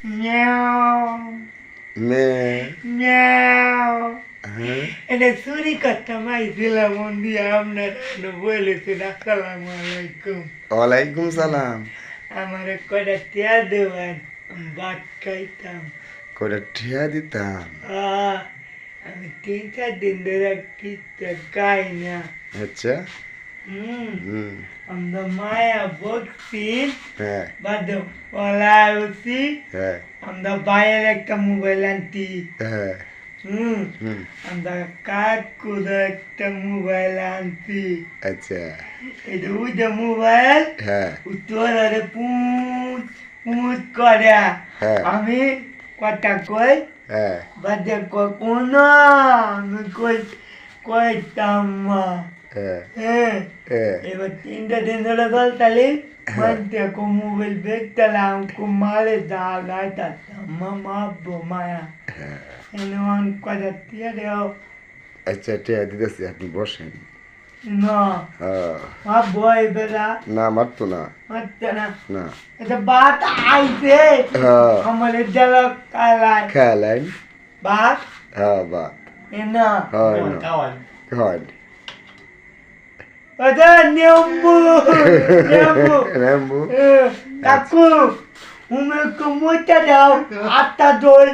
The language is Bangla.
Meow. Meow. এটা চুরি করতাম আইছিলাম দিয়ে আপনারা বলেছেন আসসালামু আলাইকুম। ওয়ালাইকুম সালাম। আমার কয়টা টিয়া দেবেন, ভাত খাইতাম। কয়টা ঠিয়া দিতাম। আমি 3-4 দিন ধরে কিচ্ছু খাই না। আচ্ছা। আমরা মায়া বকছি, হ্যাঁ বাদ ওলাই হচ্ছি, হ্যাঁ আমরা বাইরের একটা মোবাইল আনতি। হ্যাঁ আমরা কাকুর একটা মোবাইল আনছি। আচ্ছা। এটা ওইটা মোবাইল হ্যাঁ তোর পুঁত পুঁত করে আমি কথা কই হ্যাঁ বাদে কোনো আমি কইতাম না। হ্যাঁ এবার 3টা দিন ধরে চলতালি মানতে কো মোবাইল বেচতালাম কো মালে জাগাইতাম মামা মায়া এমন কথা দিয়ে দেও। আচ্ছা ঠিয়া দিতেছি, আপনি বসেন। না মা বই বেলা না মারতো না। আচ্ছা না না এটা বাত আইছে আমার জেলা কালাই খেলেন। বাত হ্যাঁ বা না হয় ওটা নেম্বু নেম্বু রেম্বু। কাকু উমে কুমুটা দাও আটটা দই